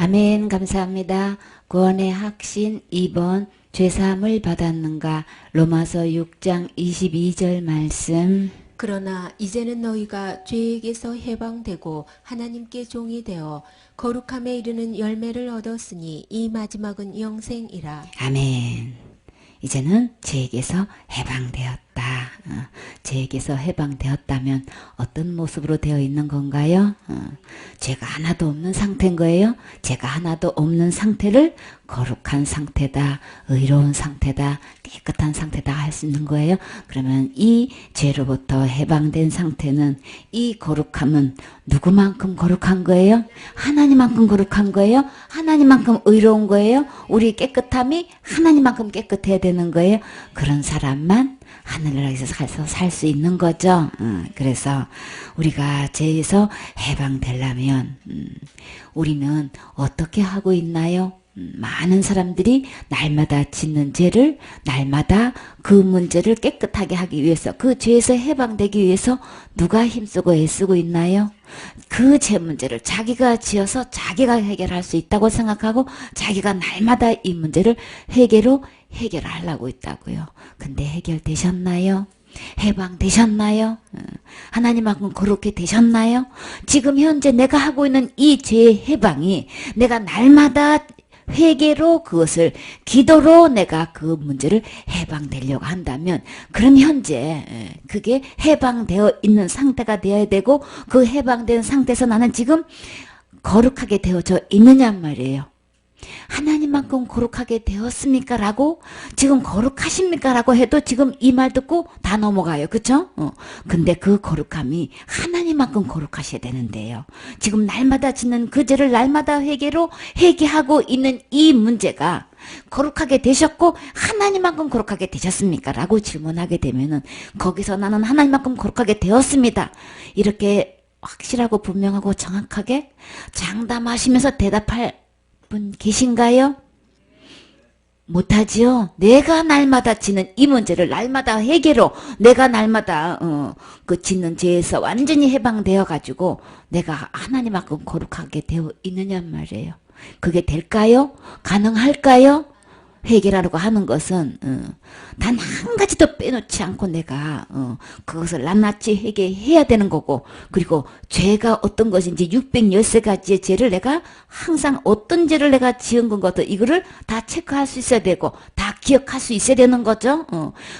아멘. 감사합니다. 구원의 확신 2번 죄사함을 받았는가? 로마서 6장 22절 말씀. 그러나 이제는 너희가 죄에게서 해방되고 하나님께 종이 되어 거룩함에 이르는 열매를 얻었으니 이 마지막은 영생이라. 아멘. 이제는 죄에게서 해방되었다. 죄에게서 해방되었다면 어떤 모습으로 되어 있는 건가요? 죄가 하나도 없는 상태인 거예요. 죄가 하나도 없는 상태를 거룩한 상태다, 의로운 상태다, 깨끗한 상태다 할 수 있는 거예요. 그러면 이 죄로부터 해방된 상태는, 이 거룩함은 누구만큼 거룩한 거예요? 하나님만큼 거룩한 거예요? 하나님만큼 의로운 거예요? 우리 깨끗함이 하나님만큼 깨끗해야 되는 거예요? 그런 사람만 하늘나라에서 살 수 있는 거죠. 그래서 우리가 죄에서 해방되려면 우리는 어떻게 하고 있나요? 많은 사람들이 날마다 짓는 죄를, 날마다 그 문제를 깨끗하게 하기 위해서, 그 죄에서 해방되기 위해서 누가 힘쓰고 애쓰고 있나요? 그 죄 문제를 자기가 지어서 자기가 해결할 수 있다고 생각하고 자기가 날마다 이 문제를 해결하려고 있다고요. 근데 해결되셨나요? 해방되셨나요? 하나님만큼 그렇게 되셨나요? 지금 현재 내가 하고 있는 이 죄의 해방이 내가 날마다 회개로, 그것을 기도로 내가 그 문제를 해방되려고 한다면, 그럼 현재 그게 해방되어 있는 상태가 되어야 되고, 그 해방된 상태에서 나는 지금 거룩하게 되어져 있느냐 말이에요. 하나님만큼 거룩하게 되었습니까? 라고, 지금 거룩하십니까? 라고 해도 지금 이 말 듣고 다 넘어가요. 그쵸? 근데 그 거룩함이 하나님만큼 거룩하셔야 되는데요. 지금 날마다 짓는 그 죄를 날마다 회개하고 있는 이 문제가 거룩하게 되셨고 하나님만큼 거룩하게 되셨습니까? 라고 질문하게 되면은 거기서 나는 하나님만큼 거룩하게 되었습니다. 이렇게 확실하고 분명하고 정확하게 장담하시면서 대답할 분 계신가요? 못하지요. 내가 날마다 지는 이 문제를 날마다 회개로, 내가 날마다 그 짓는 죄에서 완전히 해방되어 가지고 내가 하나님만큼 거룩하게 되어 있느냐 말이에요. 그게 될까요? 가능할까요? 회개라고 하는 것은 단 한 가지도 빼놓지 않고 내가 그것을 낱낱이 회개해야 되는 거고, 그리고 죄가 어떤 것인지 613가지의 죄를 내가 항상 어떤 죄를 내가 지은 것도 이거를 다 체크할 수 있어야 되고 다 기억할 수 있어야 되는 거죠.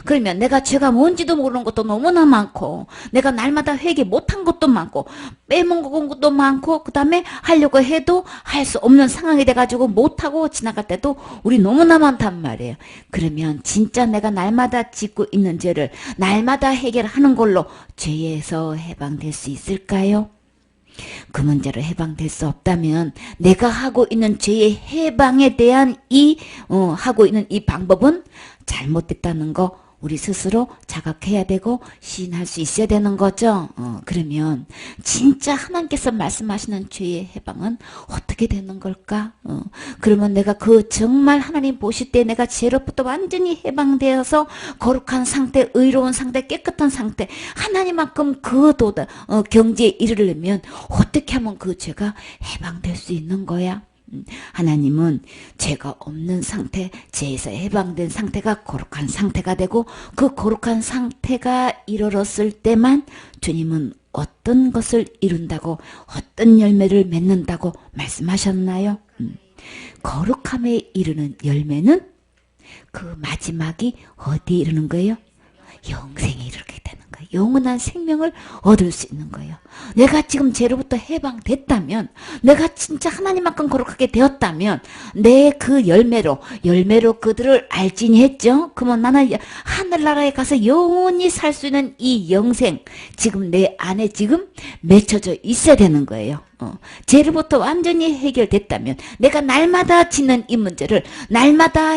그러면 내가 죄가 뭔지도 모르는 것도 너무나 많고, 내가 날마다 회개 못한 것도 많고, 빼먹은 것도 많고, 그 다음에 하려고 해도 할 수 없는 상황이 돼가지고 못하고 지나갈 때도 우리 너무나 많단 말이에요. 그러면 진짜 내가 날마다 짓고 있는 죄를 날마다 해결하는 걸로 죄에서 해방될 수 있을까요? 그 문제로 해방될 수 없다면 내가 하고 있는 죄의 해방에 대한 하고 있는 이 방법은 잘못됐다는 거 우리 스스로 자각해야 되고 시인할 수 있어야 되는 거죠. 그러면 진짜 하나님께서 말씀하시는 죄의 해방은 어떻게 되는 걸까? 그러면 내가 그 정말 하나님 보실 때 내가 죄로부터 완전히 해방되어서 거룩한 상태, 의로운 상태, 깨끗한 상태, 하나님만큼 그 경지에 이르려면 어떻게 하면 그 죄가 해방될 수 있는 거야? 하나님은 죄가 없는 상태, 죄에서 해방된 상태가 거룩한 상태가 되고, 그 거룩한 상태가 이르렀을 때만 주님은 어떤 것을 이룬다고, 어떤 열매를 맺는다고 말씀하셨나요? 거룩함에 이르는 열매는 그 마지막이 어디에 이르는 거예요? 영생에 이르게 되는 거예요. 영원한 생명을 얻을 수 있는 거예요. 내가 지금 죄로부터 해방됐다면, 내가 진짜 하나님만큼 거룩하게 되었다면, 내 그 열매로 그들을 알지니 했죠. 그러면 나는 하늘나라에 가서 영원히 살 수 있는 이 영생, 지금 내 안에 지금 맺혀져 있어야 되는 거예요. 죄로부터 완전히 해결됐다면, 내가 날마다 짓는 이 문제를 날마다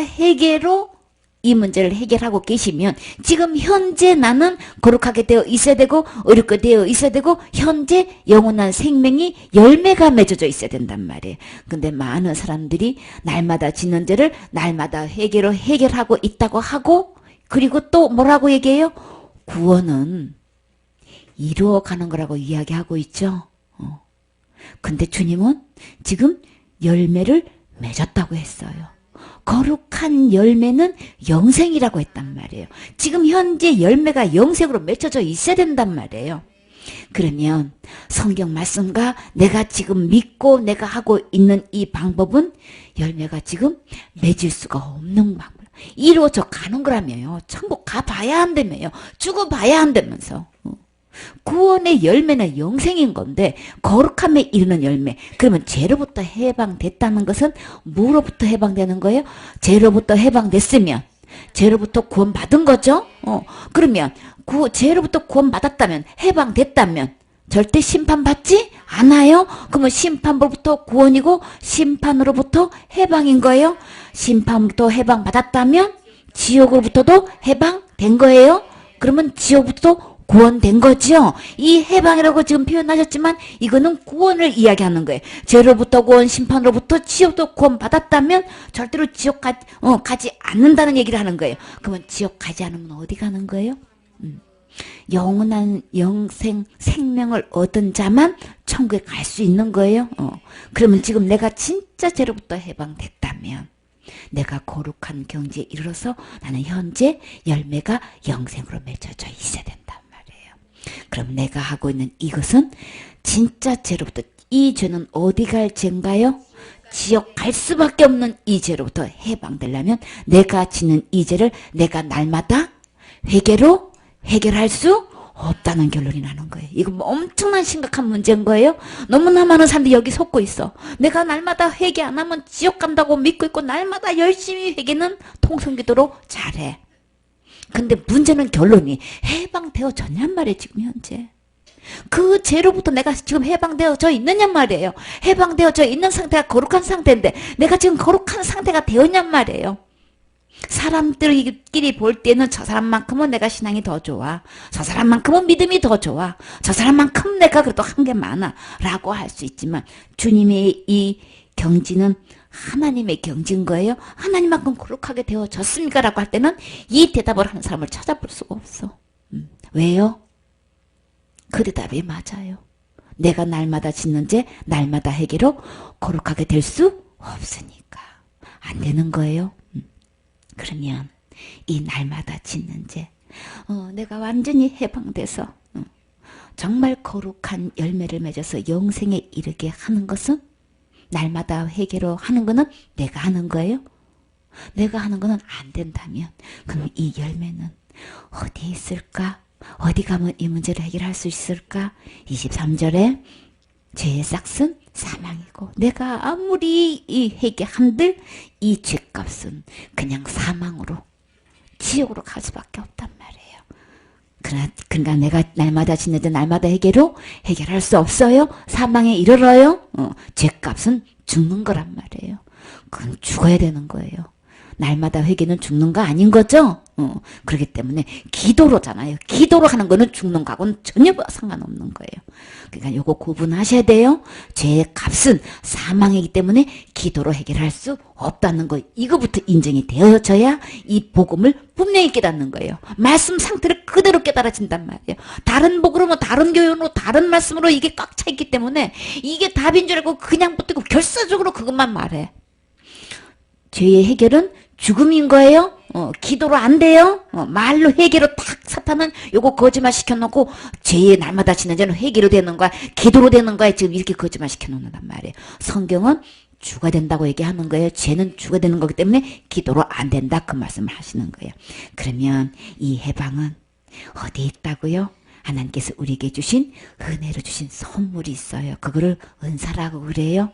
이 문제를 해결하고 계시면 지금 현재 나는 거룩하게 되어 있어야 되고 의롭게 되어 있어야 되고 현재 영원한 생명이 열매가 맺어져 있어야 된단 말이에요. 근데 많은 사람들이 날마다 짓는 죄를 날마다 해결하고 있다고 하고, 그리고 또 뭐라고 얘기해요? 구원은 이루어가는 거라고 이야기하고 있죠. 근데 주님은 지금 열매를 맺었다고 했어요. 거룩한 열매는 영생이라고 했단 말이에요. 지금 현재 열매가 영생으로 맺혀져 있어야 된단 말이에요. 그러면 성경 말씀과 내가 지금 믿고 내가 하고 있는 이 방법은 열매가 지금 맺을 수가 없는 방법. 이루어져 가는 거라며요. 천국 가봐야 한다며요. 죽어봐야 한다면서. 구원의 열매는 영생인 건데 거룩함에 이르는 열매. 그러면 죄로부터 해방됐다는 것은 뭐로부터 해방되는 거예요? 죄로부터 해방됐으면 죄로부터 구원받은 거죠. 그러면 죄로부터 구원받았다면 해방됐다면 절대 심판받지 않아요. 그러면 심판으로부터 구원이고 심판으로부터 해방인 거예요. 심판으로부터 해방받았다면 지옥으로부터도 해방된 거예요. 그러면 지옥부터 구원된 거죠. 이 해방이라고 지금 표현하셨지만 이거는 구원을 이야기하는 거예요. 죄로부터 구원, 심판으로부터 지옥도 구원받았다면 절대로 지옥 가지 않는다는 얘기를 하는 거예요. 그러면 지옥 가지 않으면 어디 가는 거예요? 영원한 영생 생명을 얻은 자만 천국에 갈 수 있는 거예요. 그러면 지금 내가 진짜 죄로부터 해방됐다면 내가 거룩한 경지에 이르러서 나는 현재 열매가 영생으로 맺혀져 있어야 된단 말이에요. 그럼 내가 하고 있는 이것은 진짜 죄로부터, 이 죄는 어디 갈 죄인가요? 지옥 갈 수밖에 없는 이 죄로부터 해방되려면 내가 지는 이 죄를 내가 날마다 회개로 해결할 수 없다는 결론이 나는 거예요. 이거 뭐 엄청난 심각한 문제인 거예요. 너무나 많은 사람들이 여기 속고 있어. 내가 날마다 회개 안 하면 지옥 간다고 믿고 있고 날마다 열심히 회개는 통성기도로 잘해. 근데 문제는 결론이 해방되어졌냔 말이에요. 지금 현재. 그 죄로부터 내가 지금 해방되어져 있느냔 말이에요. 해방되어져 있는 상태가 거룩한 상태인데 내가 지금 거룩한 상태가 되었냔 말이에요. 사람들끼리 볼 때는 저 사람만큼은 내가 신앙이 더 좋아. 저 사람만큼은 믿음이 더 좋아. 저 사람만큼 내가 그래도 한 게 많아. 라고 할 수 있지만 주님의 이 경지는 하나님의 경지인 거예요. 하나님만큼 거룩하게 되어졌습니까? 라고 할 때는 이 대답을 하는 사람을 찾아볼 수가 없어. 왜요? 그 대답이 맞아요. 내가 날마다 짓는 죄, 날마다 회개로 거룩하게 될 수 없으니까. 안 되는 거예요. 그러면 이 날마다 짓는 죄, 내가 완전히 해방돼서 정말 거룩한 열매를 맺어서 영생에 이르게 하는 것은 날마다 회개로 하는 거는 내가 하는 거예요. 내가 하는 거는 안 된다면 그럼 이 열매는 어디에 있을까? 어디 가면 이 문제를 해결할 수 있을까? 23절에 죄의 싹은 사망이고 내가 아무리 이 회개한들 이 죄값은 그냥 사망으로 지옥으로 갈 수밖에 없단 말이에요. 그러니까 내가 날마다 짓는 데 날마다 회개로 해결할 수 없어요. 사망에 이르러요. 죄값은 죽는 거란 말이에요. 그건 죽어야 되는 거예요. 날마다 회개는 죽는 거 아닌 거죠? 그렇기 때문에 기도로잖아요. 기도로 하는 거는 죽는 거하고는 전혀 상관없는 거예요. 그러니까 요거 구분하셔야 돼요. 죄의 값은 사망이기 때문에 기도로 해결할 수 없다는 거, 이거부터 인정이 되어져야 이 복음을 분명히 깨닫는 거예요. 말씀 상태를 그대로 깨달아진단 말이에요. 다른 복으로, 다른 교훈으로, 다른 말씀으로 이게 꽉 차 있기 때문에 이게 답인 줄 알고 그냥 붙들고 결사적으로 그것만 말해. 죄의 해결은 죽음인 거예요. 기도로 안 돼요. 말로 회개로 탁 사탄은 요거 거짓말 시켜놓고 죄의 날마다 지는 죄는 회개로 되는 거야. 기도로 되는 거야. 지금 이렇게 거짓말 시켜놓는단 말이에요. 성경은 죽어야 된다고 얘기하는 거예요. 죄는 죽어야 되는 거기 때문에 기도로 안 된다. 그 말씀을 하시는 거예요. 그러면 이 해방은 어디에 있다고요? 하나님께서 우리에게 주신 은혜로 주신 선물이 있어요. 그거를 은사라고 그래요.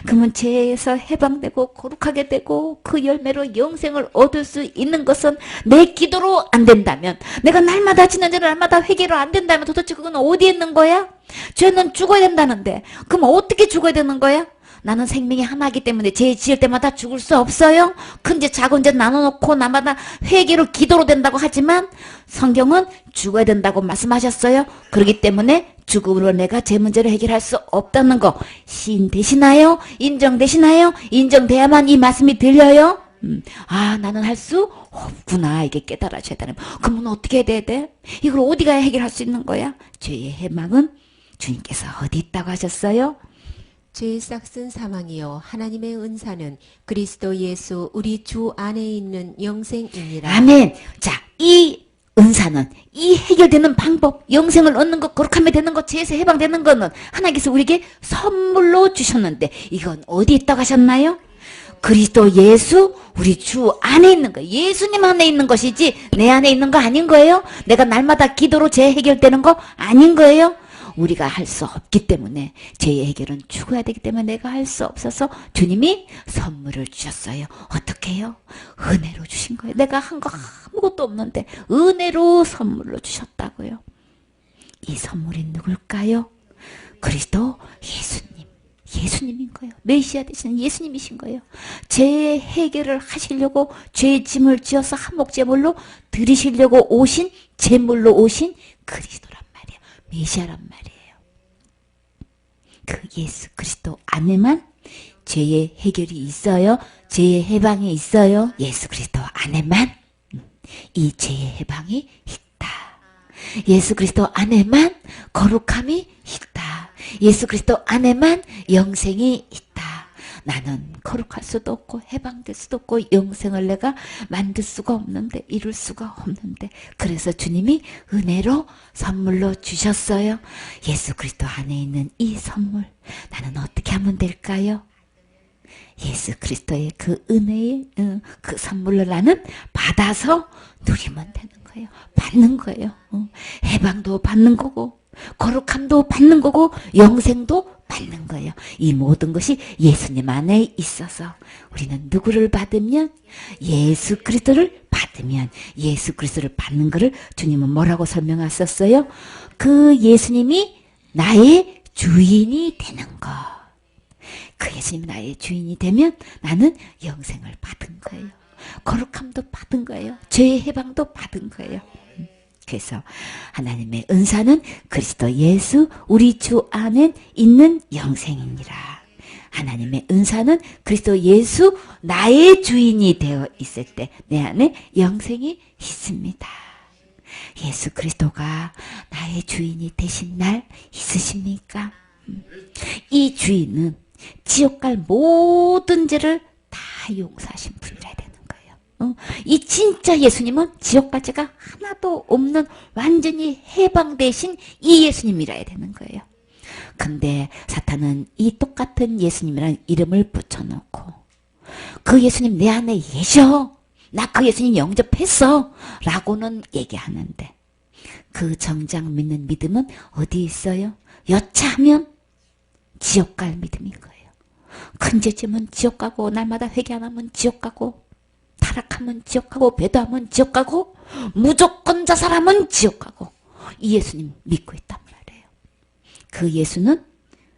그러면 죄에서 해방되고 거룩하게 되고 그 열매로 영생을 얻을 수 있는 것은 내 기도로 안 된다면, 내가 날마다 지는 죄를 날마다 회개로 안 된다면 도대체 그건 어디에 있는 거야? 죄는 죽어야 된다는데 그럼 어떻게 죽어야 되는 거야? 나는 생명이 하나이기 때문에 죄 지을 때마다 죽을 수 없어요. 큰 죄 작은 죄 나눠놓고 나마다 회개로 기도로 된다고 하지만 성경은 죽어야 된다고 말씀하셨어요. 그렇기 때문에 죽음으로 내가 제 문제를 해결할 수 없다는 거 시인되시나요? 인정되시나요? 인정돼야만 이 말씀이 들려요. 아, 나는 할 수 없구나. 이게 깨달아져야 되는. 그러면 어떻게 해야 돼? 이걸 어디 가야 해결할 수 있는 거야? 죄의 해망은 주님께서 어디 있다고 하셨어요? 죄 싹슨 사망이요 하나님의 은사는 그리스도 예수 우리 주 안에 있는 영생이니라. 아멘. 자, 이 은사는, 이 해결되는 방법, 영생을 얻는 것, 거룩함이 되는 것, 죄에서 해방되는 것은 하나님께서 우리에게 선물로 주셨는데 이건 어디 있다고 하셨나요? 그리스도 예수 우리 주 안에 있는 거예요. 예수님 안에 있는 것이지 내 안에 있는 거 아닌 거예요. 내가 날마다 기도로 죄 해결되는 거 아닌 거예요. 우리가 할 수 없기 때문에, 죄의 해결은 죽어야 되기 때문에 내가 할 수 없어서 주님이 선물을 주셨어요. 어떻게 해요? 은혜로 주신 거예요. 내가 한 거 아무것도 없는데 은혜로 선물로 주셨다고요. 이 선물이 누굴까요? 그리스도 예수님인 거예요. 메시아 되시는 예수님이신 거예요. 죄의 해결을 하시려고 죄의 짐을 지어서 한몫제물로 드리시려고 오신, 제물로 오신 그리스도란 말이에요. 메시아란 말이에요. 그 예수 그리스도 안에만 죄의 해결이 있어요. 죄의 해방이 있어요. 예수 그리스도 안에만 이 죄의 해방이 있다. 예수 그리스도 안에만 거룩함이 있다. 예수 그리스도 안에만 영생이 있다. 나는 거룩할 수도 없고 해방될 수도 없고 영생을 내가 만들 수가 없는데, 이룰 수가 없는데, 그래서 주님이 은혜로 선물로 주셨어요. 예수 그리스도 안에 있는 이 선물, 나는 어떻게 하면 될까요? 예수 그리스도의 그 은혜의 그 선물을 나는 받아서 누리면 되는 거예요. 받는 거예요. 해방도 받는 거고, 거룩함도 받는 거고, 영생도 받는 거예요. 이 모든 것이 예수님 안에 있어서 우리는 누구를 받으면? 예수 그리스도를 받으면, 예수 그리스도를 받는 것을 주님은 뭐라고 설명하셨어요? 그 예수님이 나의 주인이 되는 것. 그 예수님이 나의 주인이 되면 나는 영생을 받은 거예요. 거룩함도 받은 거예요. 죄의 해방도 받은 거예요. 그래서 하나님의 은사는 그리스도 예수 우리 주 안에 있는 영생이니라. 하나님의 은사는 그리스도 예수 나의 주인이 되어 있을 때 내 안에 영생이 있습니다. 예수 그리스도가 나의 주인이 되신 날 있으십니까? 이 주인은 지옥 갈 모든 죄를 다 용서하신 분이라 되는 거예요. 이 진짜 예수님은 지옥 갈 죄가 하나도 없는 완전히 해방되신 이 예수님이라야 되는 거예요. 근데 사탄은 이 똑같은 예수님이라는 이름을 붙여놓고, 그 예수님 내 안에 계셔, 나 그 예수님 영접했어 라고는 얘기하는데, 그 정작 믿는 믿음은 어디 있어요? 여차하면 지옥 갈 믿음인 거예요. 큰 죄 지으면 지옥 가고, 날마다 회개 안 하면 지옥 가고, 타락하면 지옥 가고, 배도하면 지옥 가고, 무조건 자살하면 지옥 가고, 이 예수님 믿고 있단 말이에요. 그 예수는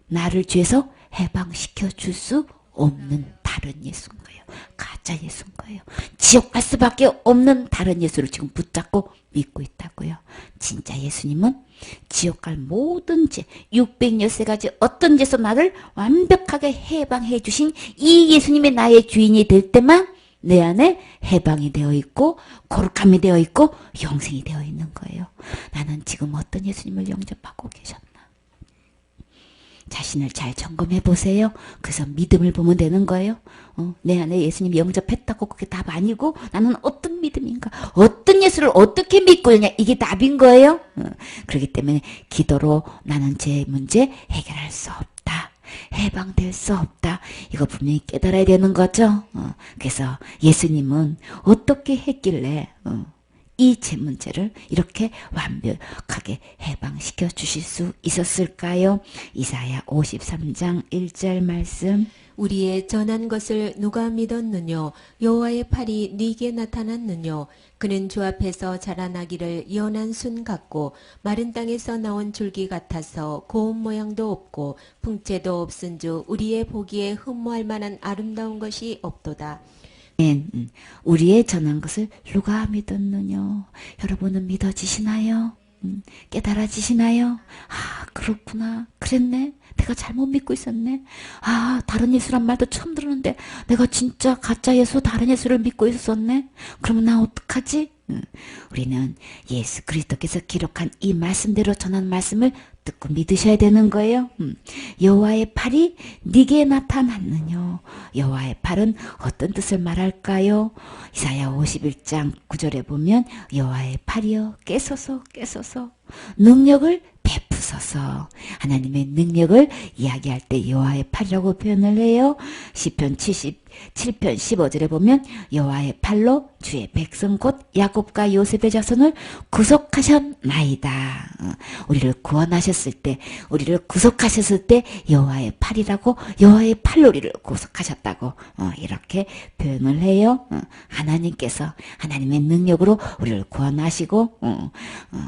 나를 죄에서 해방시켜 줄 수 없는 다른 예수인 거예요. 가짜 예수인 거예요. 지옥 갈 수밖에 없는 다른 예수를 지금 붙잡고 믿고 있다고요. 진짜 예수님은 지옥 갈 모든 죄, 613가지 어떤 죄에서 나를 완벽하게 해방해 주신 이 예수님이 나의 주인이 될 때만 내 안에 해방이 되어 있고, 거룩함이 되어 있고, 영생이 되어 있는 거예요. 나는 지금 어떤 예수님을 영접하고 계셨나? 자신을 잘 점검해 보세요. 그래서 믿음을 보면 되는 거예요. 내 안에 예수님 영접했다고 그게 답 아니고, 나는 어떤 믿음인가, 어떤 예수를 어떻게 믿고 있냐, 이게 답인 거예요. 그렇기 때문에 기도로 나는 제 문제 해결할 수 없다, 해방될 수 없다, 이거 분명히 깨달아야 되는 거죠. 그래서 예수님은 어떻게 했길래 이 제 문제를 이렇게 완벽하게 해방시켜 주실 수 있었을까요? 이사야 53장 1절 말씀. 우리의 전한 것을 누가 믿었느뇨? 여호와의 팔이 네게 나타났느뇨? 그는 주 앞에서 자라나기를 연한 순 같고, 마른 땅에서 나온 줄기 같아서 고운 모양도 없고 풍채도 없은즉 우리의 보기에 흠모할 만한 아름다운 것이 없도다. 우리의 전한 것을 누가 믿었느냐? 여러분은 믿어지시나요? 깨달아지시나요? 아, 그렇구나. 그랬네. 내가 잘못 믿고 있었네. 아, 다른 예수란 말도 처음 들었는데 내가 진짜 가짜 예수, 다른 예수를 믿고 있었네. 그러면 나 어떡하지? 우리는 예수 그리스도께서 기록한 이 말씀대로 전한 말씀을 듣고 믿으셔야 되는 거예요. 여호와의 팔이 네게 나타났느뇨. 여호와의 팔은 어떤 뜻을 말할까요? 이사야 51장 9절에 보면 여호와의 팔이여 깨소서 깨소서 능력을 베푸소서. 하나님의 능력을 이야기할 때 여호와의 팔이라고 표현을 해요. 시편 77편 15절에 보면 여호와의 팔로 주의 백성 곧 야곱과 요셉의 자손을 구속하셨나이다. 우리를 구원하셨을 때, 우리를 구속하셨을 때 여호와의 팔이라고, 여호와의 팔로 우리를 구속하셨다고 이렇게 표현을 해요. 하나님께서 하나님의 능력으로 우리를 구원하시고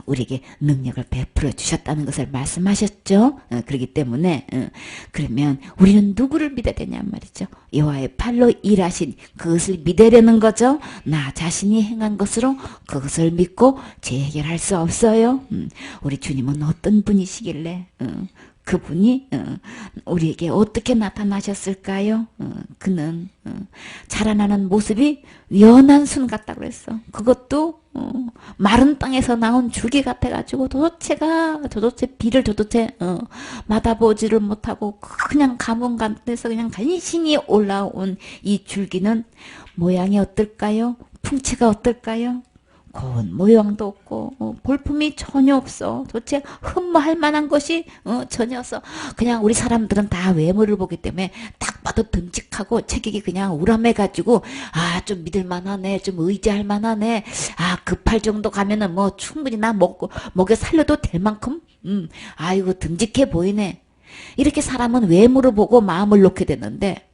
우리에게 능력을 베풀어 주셨다는 것을 말씀하셨죠. 그렇기 때문에 그러면 우리는 누구를 믿어야 되냐 말이죠. 여호와의 팔로 일하신 그것을 믿으려는 거죠. 나 자신이 행한 것으로 그것을 믿고 죄 해결할 수 없어요. 우리 주님은 어떤 분이시길래 그분이 우리에게 어떻게 나타나셨을까요? 그는 자라나는 모습이 연한 순 같다고 그랬어. 그것도 마른 땅에서 나온 줄기 같아가지고 도대체 비를 맞아보지를 못하고 그냥 가뭄 같아서 그냥 간신히 올라온 이 줄기는 모양이 어떨까요? 풍치가 어떨까요? 고운 모양도 없고 볼품이 전혀 없어. 도대체 흠모할 만한 것이 전혀 없어. 그냥 우리 사람들은 다 외모를 보기 때문에 딱 봐도 듬직하고 체격이 그냥 우람해가지고 좀 믿을 만하네, 좀 의지할 만하네, 그 팔 정도 가면은 뭐 충분히 나 먹여 살려도 될 만큼 아이고 듬직해 보이네. 이렇게 사람은 외모를 보고 마음을 놓게 되는데,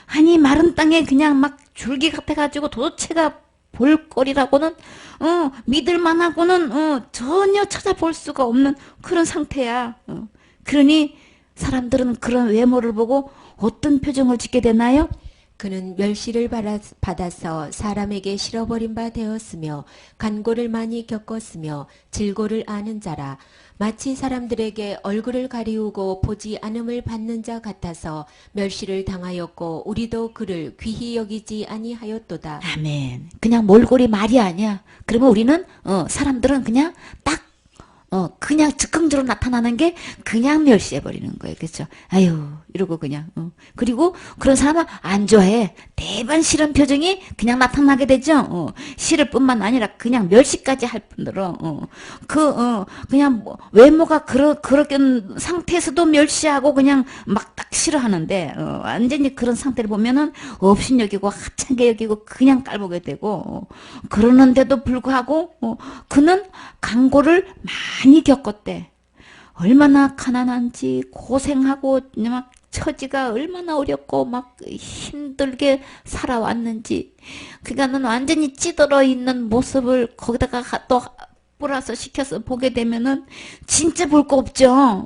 아니 마른 땅에 그냥 막 줄기 같아가지고 도대체가 볼거리라고는 믿을 만하고는 전혀 찾아볼 수가 없는 그런 상태야. 그러니 사람들은 그런 외모를 보고 어떤 표정을 짓게 되나요? 그는 멸시를 받아서 사람에게 실어버린 바 되었으며 간고를 많이 겪었으며 질고를 아는 자라. 마치 사람들에게 얼굴을 가리우고 보지 않음을 받는 자 같아서 멸시를 당하였고 우리도 그를 귀히 여기지 아니하였도다. 아멘. 그냥 몰골이 말이 아니야. 그러면 우리는 사람들은 그냥 딱 그냥 즉흥적으로 나타나는 게 그냥 멸시해버리는 거예요. 그렇죠? 아유, 이러고 그냥. 그리고 그런 사람은 안 좋아해. 대반 싫은 표정이 그냥 나타나게 되죠. 싫을 뿐만 아니라 그냥 멸시까지 할 뿐더러, 그냥 뭐 외모가 그렇게 상태에서도 멸시하고 그냥 막 딱 싫어하는데, 완전히 그런 상태를 보면은 업신여기고 하찮게 여기고 그냥 깔보게 되고, 그러는데도 불구하고, 그는 강고를 많이 겪었대. 얼마나 가난한지 고생하고 막 처지가 얼마나 어렵고 막 힘들게 살아왔는지. 그러니까는 완전히 찌들어 있는 모습을 거기다가 또 플러스 시켜서 보게 되면은 진짜 볼 거 없죠.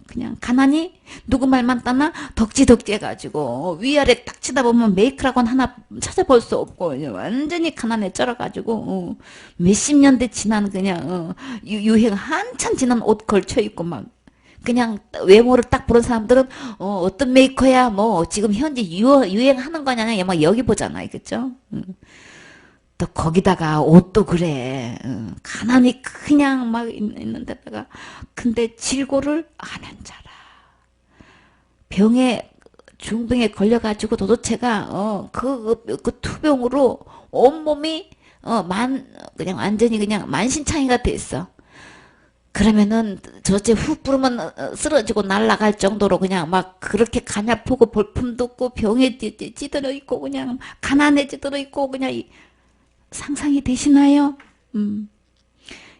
그냥 가난이 누구 말만 따나 덕지덕지 해가지고 위아래 딱 치다보면 메이크라고는 하나 찾아볼 수 없고 완전히 가난에 쩔어가지고 몇십 년대 지난 그냥 유행 한참 지난 옷 걸쳐 입고 막 그냥 외모를 딱 보는 사람들은 어떤 메이커야 뭐 지금 현재 유행하는 거냐 막 여기 보잖아요. 그쵸? 또 거기다가 옷도 그래. 가난이 그냥 막 있는 데다가 근데 질고를 아는 자라. 중병에 걸려가지고 도도체가 그 투병으로 온몸이 그냥 완전히 그냥 만신창이가 돼 있어. 그러면은 저째 훅 부르면 쓰러지고 날아갈 정도로 그냥 막 그렇게 가냘프고 볼품도 없고 병에 찌들어 있고 그냥 가난에 찌들어 있고 그냥 상상이 되시나요?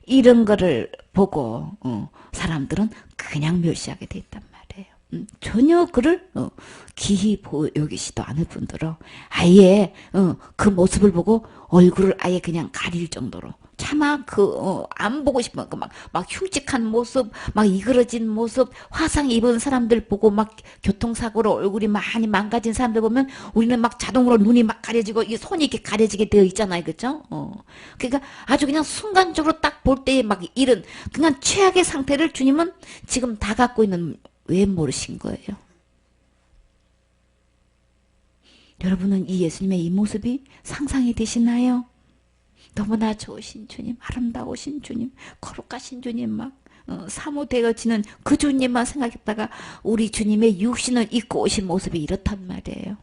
이런 거를 보고 사람들은 그냥 멸시하게 돼 있단 말이에요. 전혀 그를 기히 여기지도 않을 뿐더러 아예 그 모습을 보고 얼굴을 아예 그냥 가릴 정도로 차마 안 보고 싶은 막 흉측한 모습, 막 이그러진 모습, 화상 입은 사람들 보고 막 교통사고로 얼굴이 많이 망가진 사람들 보면 우리는 막 자동으로 눈이 막 가려지고 이 손이 이렇게 가려지게 되어 있잖아요, 그죠? 그러니까 아주 그냥 순간적으로 딱 볼 때에 막 이런 그냥 최악의 상태를 주님은 지금 다 갖고 있는 왜 모르신 거예요? 여러분은 이 예수님의 이 모습이 상상이 되시나요? 너무나 좋으신 주님, 아름다우신 주님, 거룩하신 주님 막 사모되어지는 그 주님만 생각했다가 우리 주님의 육신을 입고 오신 모습이 이렇단 말이에요.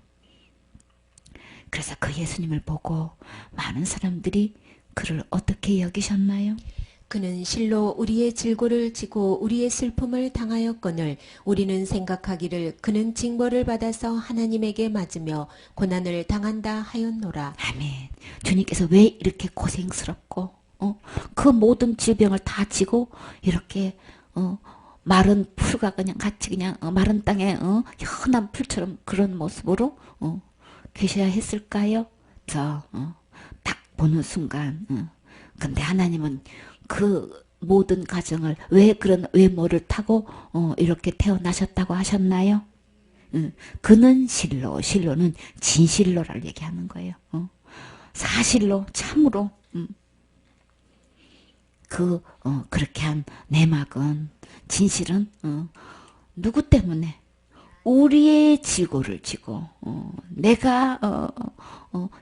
그래서 그 예수님을 보고 많은 사람들이 그를 어떻게 여기셨나요? 그는 실로 우리의 질고를 지고 우리의 슬픔을 당하였거늘 우리는 생각하기를 그는 징벌을 받아서 하나님에게 맞으며 고난을 당한다 하였노라. 아멘. 주님께서 왜 이렇게 고생스럽고 그 모든 질병을 다 지고 이렇게 마른 풀과 그냥 같이 그냥 마른 땅에 현한 풀처럼 그런 모습으로 계셔야 했을까요? 딱 보는 순간 근데 하나님은 그 모든 가정을 왜 그런 외모를 타고 이렇게 태어나셨다고 하셨나요? 그는 실로, 실로는 진실로를 얘기하는 거예요. 사실로, 참으로 그렇게 한 내막은 진실은 누구 때문에 우리의 질고를 지고 내가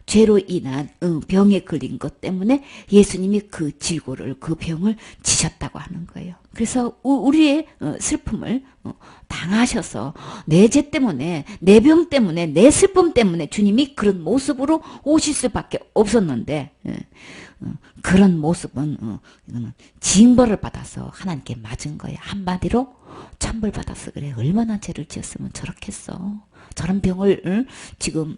죄로 인한 병에 걸린 것 때문에 예수님이 그 질고를 그 병을 지셨다고 하는 거예요. 그래서 우리의 슬픔을 당하셔서 내 죄 때문에 내 병 때문에 내 슬픔 때문에 주님이 그런 모습으로 오실 수밖에 없었는데 그런 모습은 이거는 징벌을 받아서 하나님께 맞은 거예요. 한마디로 천벌 받아서 그래. 얼마나 죄를 지었으면 저렇겠어. 저런 병을 지금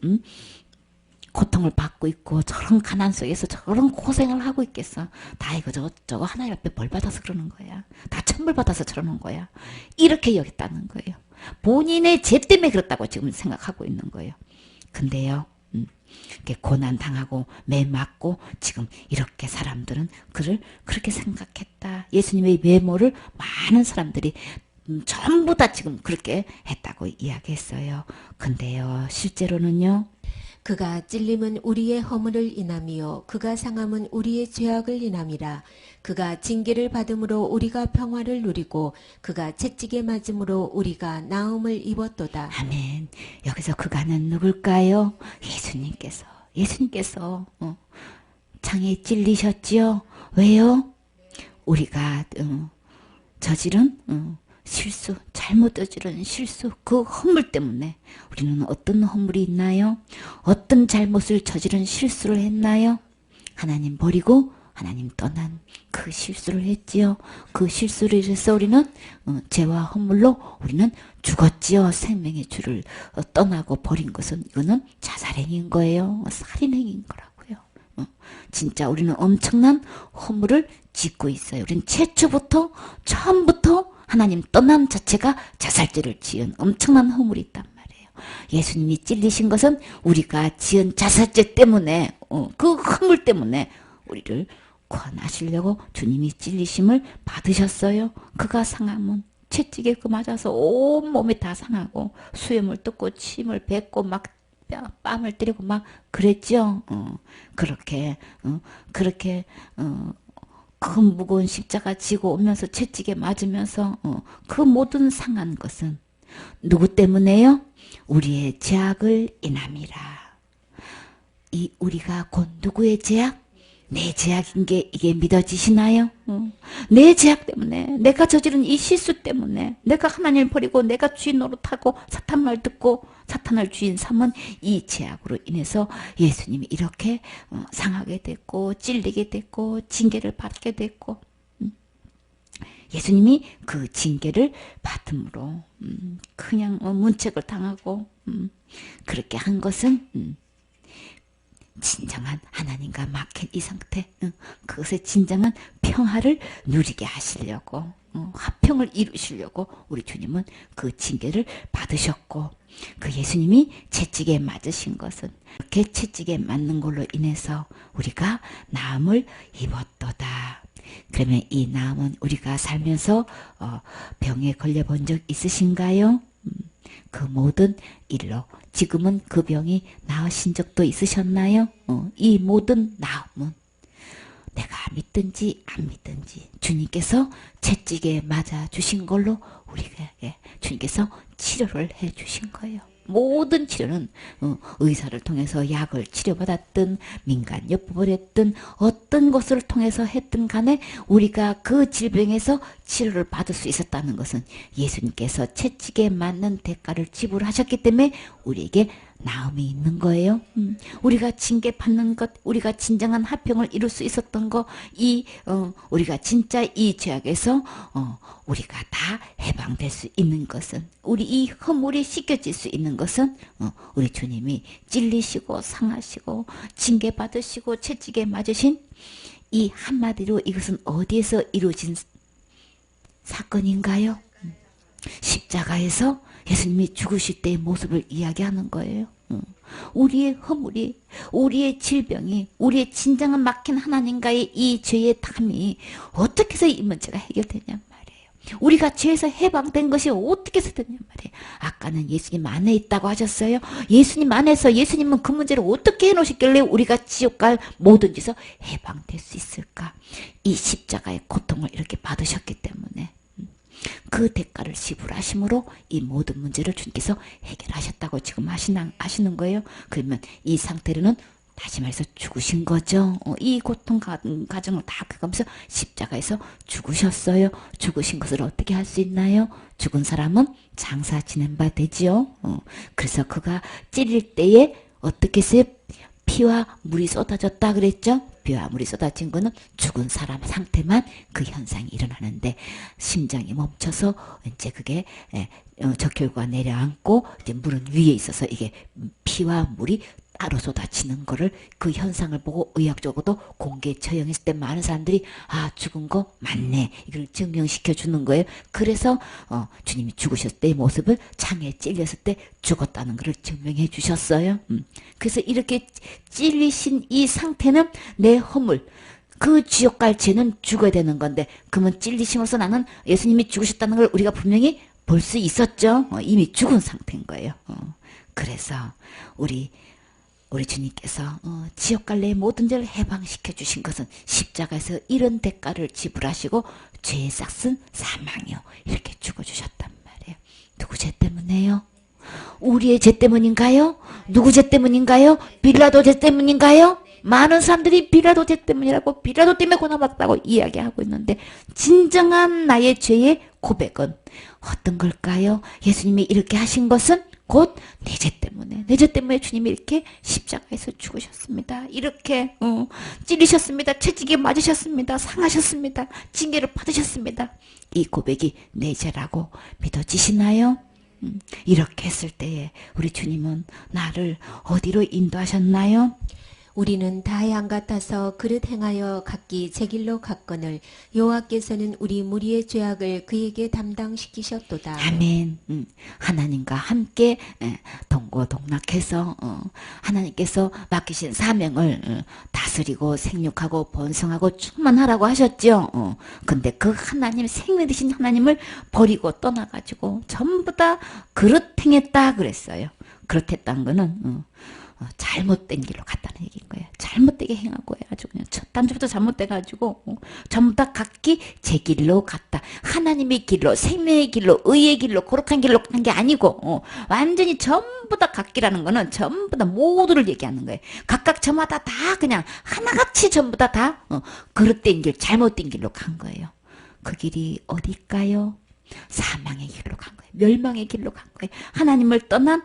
고통을 받고 있고 저런 가난 속에서 저런 고생을 하고 있겠어. 다 이거 저거 하나님 앞에 벌 받아서 그러는 거야. 다 천벌 받아서 저러는 거야. 이렇게 여겼다는 거예요. 본인의 죄 때문에 그렇다고 지금 생각하고 있는 거예요. 근데요. 이렇게 고난 당하고 매 맞고 지금 이렇게 사람들은 그를 그렇게 생각했다. 예수님의 외모를 많은 사람들이 전부 다 지금 그렇게 했다고 이야기했어요. 근데요, 실제로는요. 그가 찔림은 우리의 허물을 인함이요 그가 상함은 우리의 죄악을 인함이라. 그가 징계를 받음으로 우리가 평화를 누리고 그가 채찍에 맞음으로 우리가 나음을 입었도다. 아멘. 여기서 그가는 누굴까요? 예수님께서 창에 찔리셨지요. 왜요? 우리가 저지른 실수, 잘못 저지른 실수, 그 허물 때문에 우리는 어떤 허물이 있나요? 어떤 잘못을 저지른 실수를 했나요? 하나님 버리고 하나님 떠난 그 실수를 했지요. 그 실수를 해서 우리는 죄와 허물로 우리는 죽었지요. 생명의 주를 떠나고 버린 것은 이거는 자살행위인 거예요. 살인행위인 거라고요. 진짜 우리는 엄청난 허물을 짓고 있어요. 우리는 처음부터 하나님 떠남 자체가 자살죄를 지은 엄청난 허물이 있단 말이에요. 예수님이 찔리신 것은 우리가 지은 자살죄 때문에 그 허물 때문에 우리를 구원하시려고 주님이 찔리심을 받으셨어요. 그가 상함은 채찍에 그 맞아서 온 몸이 다 상하고 수염을 뜯고 침을 뱉고 막 뺨을 때리고 막 그랬죠. 그렇게 그 무거운 십자가 지고 오면서 채찍에 맞으면서 그 모든 상한 것은 누구 때문에요? 우리의 죄악을 인함이라. 이 우리가 곧 누구의 죄악? 내 죄악인 게 이게 믿어지시나요? 내 죄악 때문에, 내가 저지른 이 실수 때문에, 내가 하나님을 버리고 내가 주인 노릇하고 사탄 말 듣고 사탄을 주인 삼은 이 죄악으로 인해서 예수님이 이렇게 상하게 됐고 찔리게 됐고 징계를 받게 됐고 예수님이 그 징계를 받음으로 그냥 문책을 당하고 그렇게 한 것은 진정한 하나님과 막힌 이 상태, 그것의 진정한 평화를 누리게 하시려고, 화평을 이루시려고 우리 주님은 그 징계를 받으셨고, 그 예수님이 채찍에 맞으신 것은 이렇게 채찍에 맞는 걸로 인해서 우리가 나음을 입었도다. 그러면 이 나음은 우리가 살면서 병에 걸려본 적 있으신가요? 그 모든 일로 지금은 그 병이 나으신 적도 있으셨나요? 이 모든 나음은 내가 믿든지 안 믿든지 주님께서 채찍에 맞아 주신 걸로 우리에게 주님께서 치료를 해 주신 거예요. 모든 치료는 의사를 통해서 약을 치료받았든 민간요법을 했든 어떤 것을 통해서 했든 간에 우리가 그 질병에서 치료를 받을 수 있었다는 것은 예수님께서 채찍에 맞는 대가를 지불하셨기 때문에 우리에게 나음이 있는 거예요. 우리가 징계받는 것, 우리가 진정한 화평을 이룰 수 있었던 거, 우리가 진짜 이 죄악에서 우리가 다 해방될 수 있는 것은, 우리 이 허물이 씻겨질 수 있는 것은 우리 주님이 찔리시고 상하시고 징계받으시고 채찍에 맞으신 이 한마디로 이것은 어디에서 이루어진 사건인가요? 십자가에서 예수님이 죽으실 때의 모습을 이야기하는 거예요. 우리의 허물이, 우리의 질병이, 우리의 진정한 막힌 하나님과의 이 죄의 탐이 어떻게 해서 이 문제가 해결되냔 말이에요. 우리가 죄에서 해방된 것이 어떻게 해서 되냔 말이에요. 아까는 예수님 안에 있다고 하셨어요. 예수님 안에서 예수님은 그 문제를 어떻게 해놓으셨길래 우리가 지옥 갈 모든 짓에서 해방될 수 있을까? 이 십자가의 고통을 이렇게 받으셨기 때문에 그 대가를 지불하심으로 이 모든 문제를 주님께서 해결하셨다고 지금 하시는 거예요. 그러면 이 상태로는 다시 말해서 죽으신 거죠. 이 고통 과정을 다 겪으면서 십자가에서 죽으셨어요. 죽으신 것을 어떻게 할 수 있나요? 죽은 사람은 장사 지낸 바 되지요. 그래서 그가 찔릴 때에 어떻게 했어요? 피와 물이 쏟아졌다 그랬죠? 피와 물이 쏟아진 거는 죽은 사람 상태만 그 현상이 일어나는데 심장이 멈춰서 이제 그게 적혈구가 내려앉고 이제 물은 위에 있어서 이게 피와 물이 따로 쏟아지는 거를 그 현상을 보고 의학적으로도 공개 처형했을 때 많은 사람들이 아 죽은 거 맞네 이걸 증명시켜 주는 거예요. 그래서 주님이 죽으셨을 때의 모습을 창에 찔렸을 때 죽었다는 것을 증명해 주셨어요. 그래서 이렇게 찔리신 이 상태는 내 허물 그 지옥 갈 죄는 죽어야 되는 건데 그러면 찔리심으로써 나는 예수님이 죽으셨다는 걸 우리가 분명히 볼 수 있었죠. 이미 죽은 상태인 거예요. 그래서 우리 주님께서 지옥 갈래의 모든 죄를 해방시켜 주신 것은 십자가에서 이런 대가를 지불하시고 죄의 싹은 사망이요 이렇게 죽어주셨단 말이에요. 누구 죄 때문에요? 우리의 죄 때문인가요? 누구 죄 때문인가요? 빌라도 죄 때문인가요? 많은 사람들이 빌라도 죄 때문이라고 빌라도 때문에 고난받았다고 이야기하고 있는데 진정한 나의 죄의 고백은 어떤 걸까요? 예수님이 이렇게 하신 것은 곧 내 죄 때문에 주님이 이렇게 십자가에서 죽으셨습니다. 이렇게 찔리셨습니다. 채찍에 맞으셨습니다. 상하셨습니다. 징계를 받으셨습니다. 이 고백이 내 죄라고 믿어지시나요? 이렇게 했을 때에 우리 주님은 나를 어디로 인도하셨나요? 우리는 다 양 같아서 그릇 행하여 각기 제 길로 갔거늘 여호와께서는 우리 무리의 죄악을 그에게 담당시키셨도다. 아멘. 하나님과 함께 동고동락해서 하나님께서 맡기신 사명을 다스리고 생육하고 번성하고 충만하라고 하셨죠. 근데 그 하나님 생명 되신 하나님을 버리고 떠나가지고 전부 다 그릇 행했다 그랬어요. 그릇 했다는 거는 잘못된 길로 갔다는 얘기인 거예요. 잘못되게 행한 거예요. 아주 그냥 첫 단추부터 잘못돼가지고 전부 다 각기 제 길로 갔다. 하나님의 길로, 생명의 길로, 의의 길로, 거룩한 길로 간 게 아니고 완전히 전부 다 각기라는 거는 전부 다 모두를 얘기하는 거예요. 각각 저마다 다 그냥 하나같이 전부 다 그릇된 길, 잘못된 길로 간 거예요. 그 길이 어딜까요? 사망의 길로 간 거예요. 멸망의 길로 간 거예요. 하나님을 떠난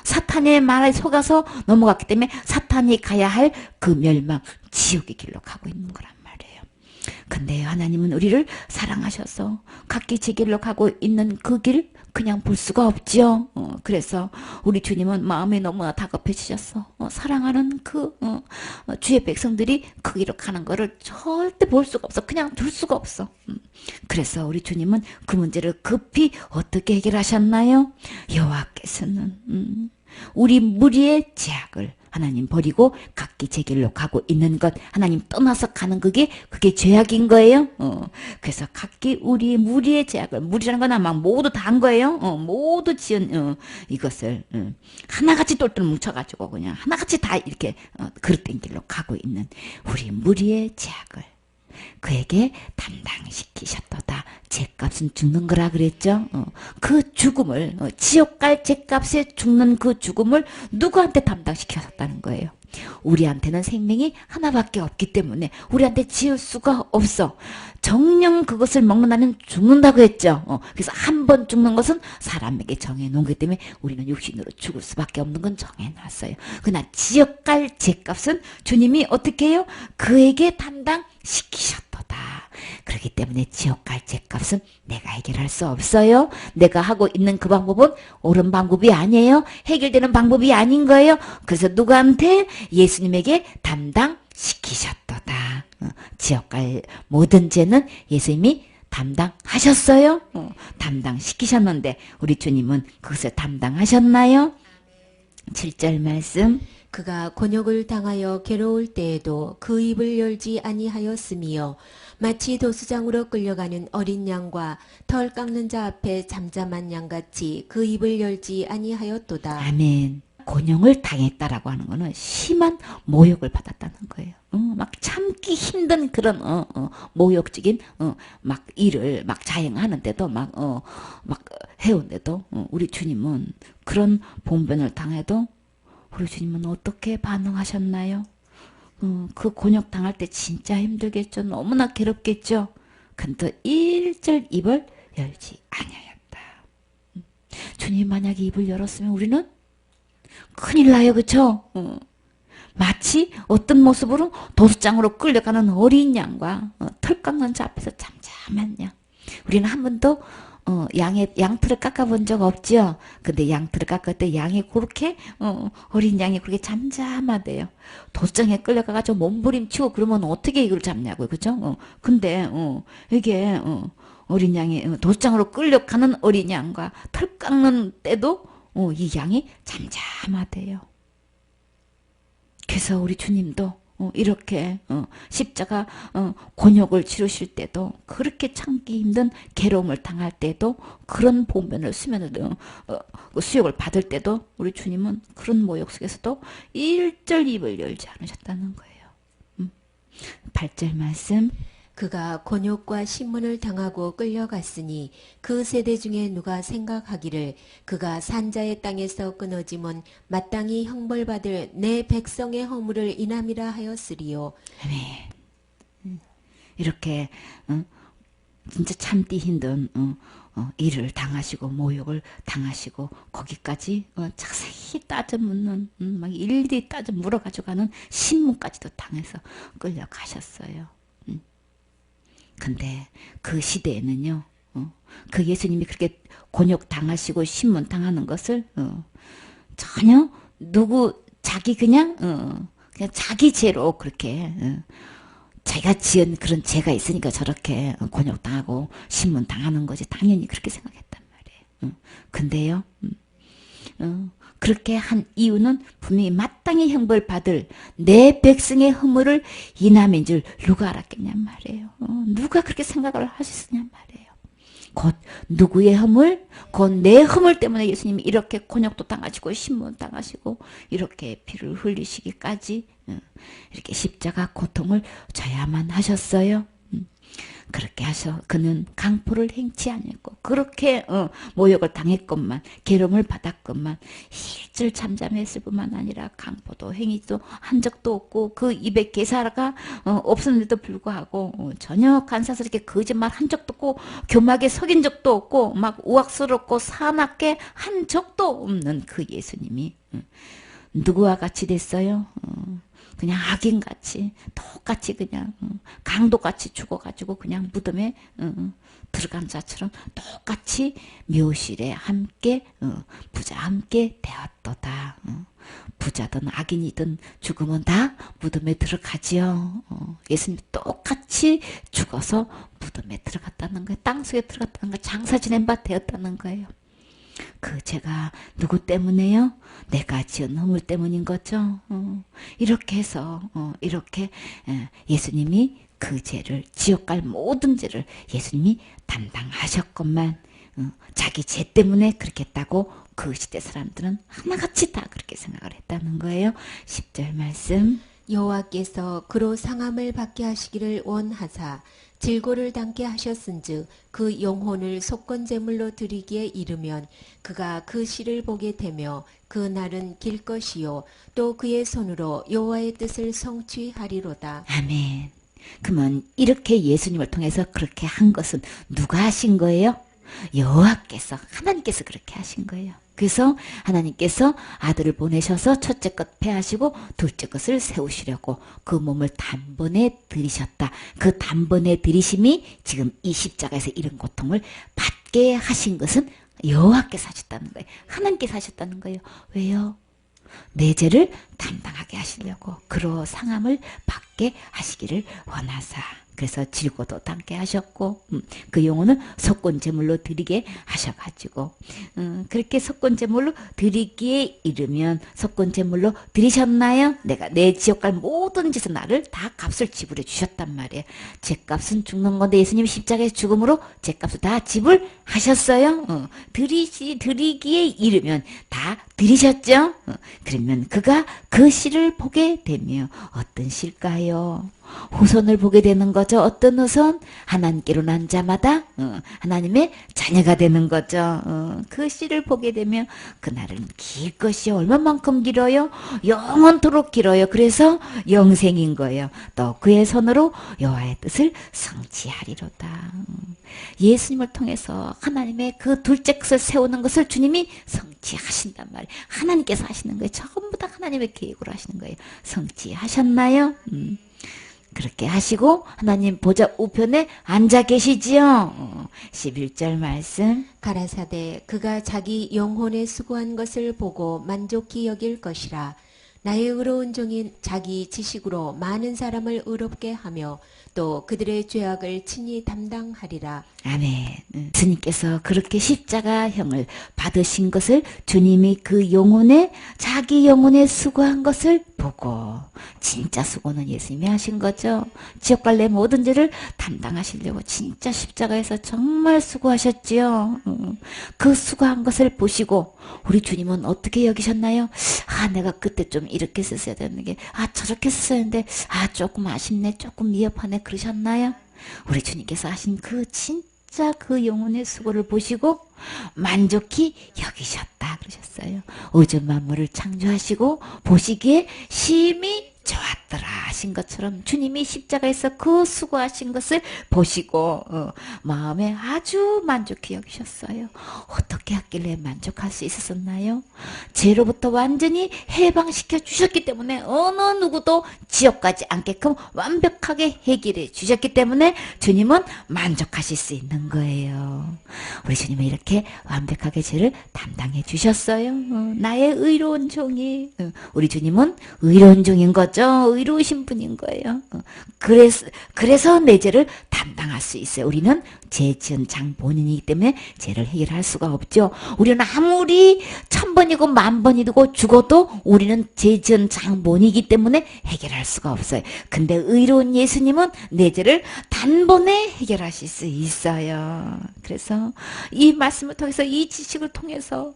사탄의 말에 속아서 넘어갔기 때문에 사탄이 가야 할 그 멸망 지옥의 길로 가고 있는 거란 말이에요. 근데 하나님은 우리를 사랑하셔서 각기 제 길로 가고 있는 그 길 그냥 볼 수가 없죠. 그래서 우리 주님은 마음이 너무나 다급해지셨어. 사랑하는 그 주의 백성들이 그 길로 가는 거를 절대 볼 수가 없어. 그냥 둘 수가 없어. 그래서 우리 주님은 그 문제를 급히 어떻게 해결하셨나요? 여호와께서는 우리 무리의 죄악을 하나님 버리고 각기 제 길로 가고 있는 것 하나님 떠나서 가는 그게 죄악인 거예요. 그래서 각기 우리 무리의 죄악을 무리라는 건 아마 모두 다 한 거예요. 모두 지은 이것을 하나같이 똘똘 뭉쳐가지고 그냥 하나같이 다 이렇게 그릇된 길로 가고 있는 우리 무리의 죄악을 그에게 담당시키셨도다. 죄값은 죽는 거라 그랬죠. 그 죽음을 지옥 갈 죄값에 죽는 그 죽음을 누구한테 담당시켰다는 거예요? 우리한테는 생명이 하나밖에 없기 때문에 우리한테 지을 수가 없어. 정령 그것을 먹는다면 죽는다고 했죠. 그래서 한 번 죽는 것은 사람에게 정해놓은 거기 때문에 우리는 육신으로 죽을 수밖에 없는 건 정해놨어요. 그러나 지옥갈 죄값은 주님이 어떻게 해요? 그에게 담당시키셨도다. 그렇기 때문에 지옥갈 죄값은 내가 해결할 수 없어요. 내가 하고 있는 그 방법은 옳은 방법이 아니에요. 해결되는 방법이 아닌 거예요. 그래서 누구한테? 예수님에게 담당시키셨도다. 지옥갈 모든 죄는 예수님이 담당하셨어요. 담당시키셨는데 우리 주님은 그것을 담당하셨나요? 7절 말씀. 그가 곤욕을 당하여 괴로울 때에도 그 입을 열지 아니하였으며 마치 도수장으로 끌려가는 어린 양과 털 깎는 자 앞에 잠잠한 양같이 그 입을 열지 아니하였도다. 아멘. 곤욕을 당했다라고 하는 거는 심한 모욕을 받았다는 거예요. 막 참기 힘든 그런 모욕적인 막 일을 막 자행하는데도 막 해오는데도 우리 주님은 그런 봉변을 당해도 우리 주님은 어떻게 반응하셨나요? 그 곤욕 당할 때 진짜 힘들겠죠. 너무나 괴롭겠죠. 근데 1절 입을 열지 아니하였다. 주님 만약에 입을 열었으면 우리는 큰일 나요. 그쵸? 마치 어떤 모습으로 도수장으로 끌려가는 어린 양과 털 깎는 자 앞에서 잠잠한 양. 우리는 한 번도 양털을 깎아본 적 없죠. 근데 양털을 깎을 때 양이 그렇게 어린 양이 그렇게 잠잠하대요. 도수장에 끌려가가지고 몸부림치고 그러면 어떻게 이걸 잡냐고요. 그죠? 근데 이게 어린 양이 도수장으로 끌려가는 어린 양과 털 깎는 때도 이 양이 잠잠하대요. 그래서 우리 주님도 이렇게 십자가 곤욕을 치르실 때도 그렇게 참기 힘든 괴로움을 당할 때도 그런 봉변을 수욕을 받을 때도 우리 주님은 그런 모욕 속에서도 1절 입을 열지 않으셨다는 거예요. 8절 말씀. 그가 곤욕과 신문을 당하고 끌려갔으니 그 세대 중에 누가 생각하기를 그가 산자의 땅에서 끊어짐은 마땅히 형벌받을 내 백성의 허물을 인함이라 하였으리요. 아멘. 이렇게 진짜 참기 힘든 일을 당하시고 모욕을 당하시고 거기까지 자세히 따져 묻는 막 일일이 따져 물어가지고 가는 신문까지도 당해서 끌려가셨어요. 근데 그 시대에는요, 그 예수님이 그렇게 곤욕 당하시고 신문 당하는 것을 전혀 그냥 자기 죄로 그렇게 자기가 지은 그런 죄가 있으니까 저렇게 곤욕 당하고 신문 당하는 거지 당연히 그렇게 생각했단 말이에요. 근데요, 그렇게 한 이유는 분명히 마땅히 형벌 받을 내 백성의 허물을 인함인 줄 누가 알았겠냔 말이에요. 누가 그렇게 생각을 하셨느냐 말이에요. 곧 누구의 허물? 곧 내 허물 때문에 예수님이 이렇게 곤욕도 당하시고 신문 당하시고 이렇게 피를 흘리시기까지 이렇게 십자가 고통을 져야만 하셨어요. 그렇게 그는 강포를 행치 아니했고 그렇게 모욕을 당했건만 괴로움을 받았건만 일절 잠잠했을 뿐만 아니라 강포도 행위도 한 적도 없고 그 입에 개사가 없었는데도 불구하고 전혀 간사스럽게 거짓말 한 적도 없고 교막에 속인 적도 없고 막 우악스럽고 사납게 한 적도 없는 그 예수님이 누구와 같이 됐어요? 그냥 악인같이 똑같이 그냥 강도같이 죽어가지고 그냥 무덤에 들어간 자처럼 똑같이 묘실에 함께 부자와 함께 되었도다. 부자든 악인이든 죽으면 다 무덤에 들어가지요. 예수님 똑같이 죽어서 무덤에 들어갔다는 거예요. 땅속에 들어갔다는 거예요. 장사 지낸 바 되었다는 거예요. 그 죄가 누구 때문에요? 내가 지은 허물 때문인 거죠. 이렇게 해서 이렇게 예수님이 그 죄를 지옥 갈 모든 죄를 예수님이 담당하셨건만 자기 죄 때문에 그렇게 했다고 그 시대 사람들은 하나같이 다 그렇게 생각을 했다는 거예요. 10절 말씀. 여호와께서 그로 상함을 받게 하시기를 원하사 질고를 당케 하셨은즉 그 영혼을 속건제물로 드리기에 이르면 그가 그 시를 보게 되며 그 날은 길 것이요 또 그의 손으로 여호와의 뜻을 성취하리로다. 아멘. 그러면 이렇게 예수님을 통해서 그렇게 한 것은 누가 하신 거예요? 여호와께서, 하나님께서 그렇게 하신 거예요. 그래서 하나님께서 아들을 보내셔서 첫째 것 패하시고 둘째 것을 세우시려고 그 몸을 단번에 들이셨다. 그 단번에 들이심이 지금 이 십자가에서 이런 고통을 받게 하신 것은 여호와께서 하셨다는 거예요. 하나님께서 하셨다는 거예요. 왜요? 내 죄를 담당하게 하시려고 그로 상함을 받게 하시기를 원하사. 그래서 질고도 당게 하셨고 그 영혼은 속건제물로 드리게 하셔가지고 그렇게 속건제물로 드리기에 이르면 속건제물로 드리셨나요? 내가 내 지옥 갈 모든 짓은 나를 다 값을 지불해 주셨단 말이에요. 죄값은 죽는 건데 예수님 십자가의 죽음으로 죄값을 다 지불하셨어요. 드리기에 이르면 다 드리셨죠? 그러면 그가 그 시를 보게 되며 어떤 시일까요? 후손을 보게 되는 거죠. 어떤 후손? 하나님께로 난 자마다 하나님의 자녀가 되는 거죠. 그 씨를 보게 되면 그날은 길 것이요. 얼마만큼 길어요? 영원토록 길어요. 그래서 영생인 거예요. 또 그의 손으로 여호와의 뜻을 성취하리로다. 예수님을 통해서 하나님의 그 둘째 것을 세우는 것을 주님이 성취하신단 말이에요. 하나님께서 하시는 거예요. 전부 다 하나님의 계획으로 하시는 거예요. 성취하셨나요? 그렇게 하시고 하나님 보좌 우편에 앉아 계시지요. 11절 말씀. 가라사대 그가 자기 영혼에 수고한 것을 보고 만족히 여길 것이라. 나의 의로운 종인 자기 지식으로 많은 사람을 의롭게 하며 또 그들의 죄악을 친히 담당하리라. 아멘. 주님께서 그렇게 십자가형을 받으신 것을 주님이 그 영혼에 자기 영혼에 수고한 것을 보고 진짜 수고는 예수님이 하신 거죠. 지옥 갈 내 모든 죄를 담당하시려고 진짜 십자가에서 정말 수고하셨지요. 그 수고한 것을 보시고 우리 주님은 어떻게 여기셨나요? 아, 내가 그때 좀 이렇게 썼어야 되는 게, 저렇게 썼어야 했는데, 조금 아쉽네, 조금 미흡하네, 그러셨나요? 우리 주님께서 하신 그 진짜 그 영혼의 수고를 보시고 만족히 여기셨다 그러셨어요. 우주 만물을 창조하시고 보시기에 심히 좋았더라 하신 것처럼 주님이 십자가에서 그 수고하신 것을 보시고 마음에 아주 만족히 여기셨어요. 어떻게 했길래 만족할 수 있었나요? 죄로부터 완전히 해방시켜 주셨기 때문에 어느 누구도 지옥 가지 않게끔 완벽하게 해결해 주셨기 때문에 주님은 만족하실 수 있는 거예요. 우리 주님은 이렇게 완벽하게 죄를 담당해 주셨어요. 나의 의로운 종이, 우리 주님은 의로운 종인 거죠. 의로우신 분인 거예요. 그래서 내 죄를 담당할 수 있어요. 우리는 죄 지은 장본인이기 때문에 죄를 해결할 수가 없죠. 우리는 아무리 1000번이고 10,000번이고 죽어도 우리는 죄 지은 장본이기 때문에 해결할 수가 없어요. 근데 의로운 예수님은 내 죄를 단번에 해결하실 수 있어요. 그래서 이 말씀을 통해서 이 지식을 통해서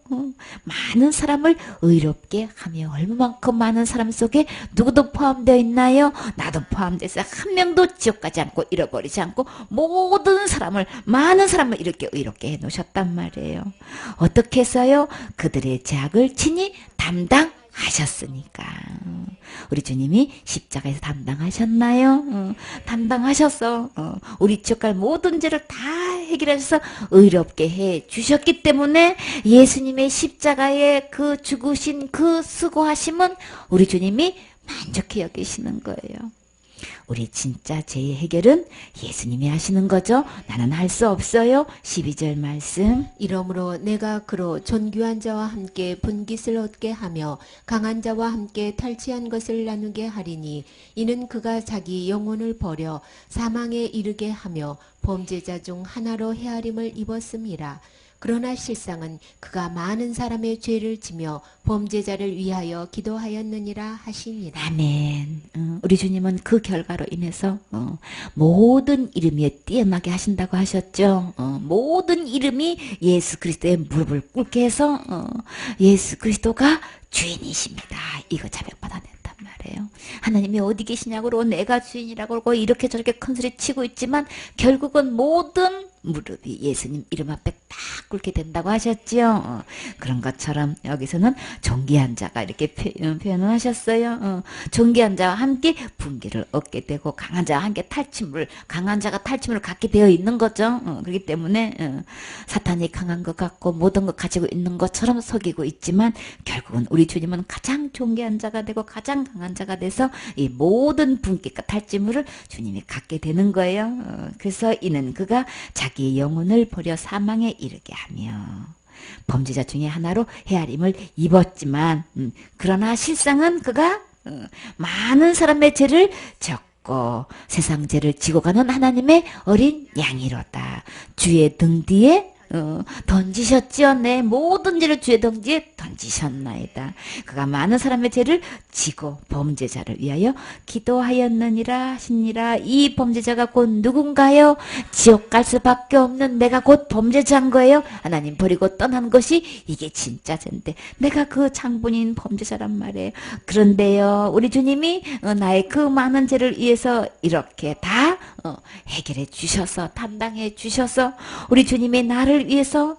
많은 사람을 의롭게 하며 얼마만큼 많은 사람 속에 누구도 포함되어 있나요? 나도 포함돼서 한 명도 지옥 가지 않고 잃어버리지 않고 모든 사람을 많은 사람을 이렇게 의롭게 해놓으셨단 말이에요. 어떻게 해서요? 그들의 죄악을 친히 담당하셨으니까. 우리 주님이 십자가에서 담당하셨나요? 담당하셔서 우리 지옥 갈 모든 죄를 다 해결하셔서 의롭게 해 주셨기 때문에 예수님의 십자가에 그 죽으신 그 수고하심은 우리 주님이 만족해 여기시는 거예요. 우리 진짜 죄의 해결은 예수님이 하시는 거죠. 나는 할 수 없어요. 12절 말씀. 이러므로 내가 그로 존귀한 자와 함께 분깃을 얻게 하며 강한 자와 함께 탈취한 것을 나누게 하리니 이는 그가 자기 영혼을 버려 사망에 이르게 하며 범죄자 중 하나로 헤아림을 입었음이라. 그러나 실상은 그가 많은 사람의 죄를 지며 범죄자를 위하여 기도하였느니라 하시니라. 아멘. 우리 주님은 그 결과로 인해서 모든 이름에 뛰어나게 하신다고 하셨죠. 모든 이름이 예수 그리스도의 무릎을 꿇게 해서 예수 그리스도가 주인이십니다. 이거 자백받아낸단 말이에요. 하나님이 어디 계시냐고 그러고 내가 주인이라고 그러고 이렇게 저렇게 큰소리 치고 있지만 결국은 모든 무릎이 예수님 이름 앞에 딱 꿇게 된다고 하셨지요. 그런 것처럼 여기서는 존귀한 자가 이렇게 표현을 하셨어요. 존귀한 자와 함께 분기를 얻게 되고 강한 자와 함께 강한 자가 탈취물을 갖게 되어 있는 거죠. 그렇기 때문에 사탄이 강한 것 같고 모든 것 가지고 있는 것처럼 속이고 있지만 결국은 우리 주님은 가장 존귀한 자가 되고 가장 강한 자가 돼서 이 모든 분기과 탈취물을 주님이 갖게 되는 거예요. 그래서 이는 그가 자기의 영혼을 버려 사망에 이르게 하며 범죄자 중에 하나로 헤아림을 입었지만 그러나 실상은 그가 많은 사람의 죄를 졌고 세상 죄를 지고 가는 하나님의 어린 양이로다. 주의 등 뒤에 던지셨지요. 내 모든 죄를 주의 등 뒤에 던지셨나이다. 그가 많은 사람의 죄를 지고 범죄자를 위하여 기도하였느니라 하시니라. 이 범죄자가 곧 누군가요? 지옥 갈 수밖에 없는 내가 곧 범죄자인 거예요. 하나님 버리고 떠난 것이 이게 진짜 죄인데 내가 그 장본인 범죄자란 말이에요. 그런데요 우리 주님이 나의 그 많은 죄를 위해서 이렇게 다 해결해 주셔서 담당해 주셔서 우리 주님이 나를 위해서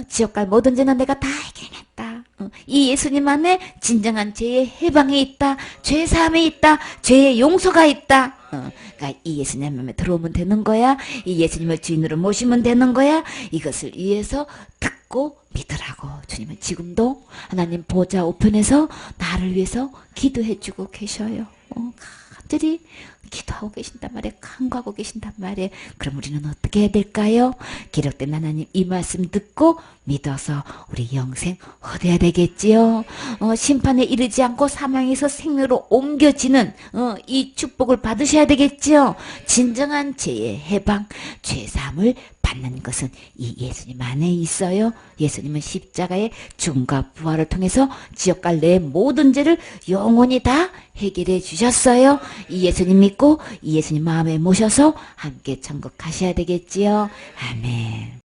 지옥 갈 모든 죄는 내가 다 해결했다. 이 예수님 안에 진정한 죄의 해방이 있다. 죄 사함이 있다. 죄의 용서가 있다. 그러니까 이 예수님 마음에 들어오면 되는 거야. 이 예수님을 주인으로 모시면 되는 거야. 이것을 위해서 듣고 믿으라고 주님은 지금도 하나님 보좌 우편에서 나를 위해서 기도해주고 계셔요. 간절히 기도하고 계신단 말이에요. 간구하고 계신단 말이에요. 그럼 우리는 어떻게 해야 될까요? 기록된 하나님 이 말씀 듣고 믿어서 우리 영생 얻어야 되겠지요. 심판에 이르지 않고 사망에서 생명으로 옮겨지는 이 축복을 받으셔야 되겠지요. 진정한 죄의 해방, 죄사함을 받는 것은 이 예수님 안에 있어요. 예수님은 십자가의 죽음과 부활을 통해서 지옥 갈 내 모든 죄를 영원히 다 해결해 주셨어요. 이 예수님 믿고 이 예수님 마음에 모셔서 함께 천국 가셔야 되겠지요. 아멘.